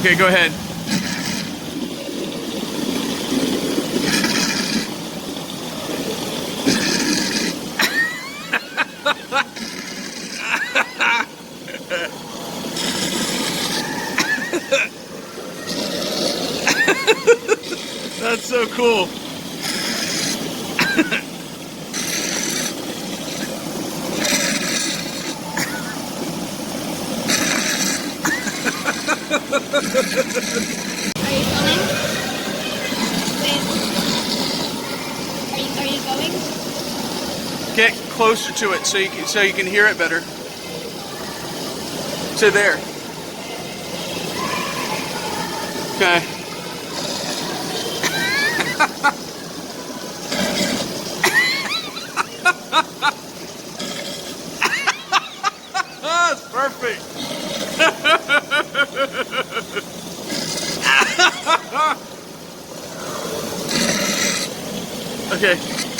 Okay, go ahead. That's so cool. Are you filming? Are you going? Get closer to it so you can hear it better. To there. Okay. That's perfect. Okay.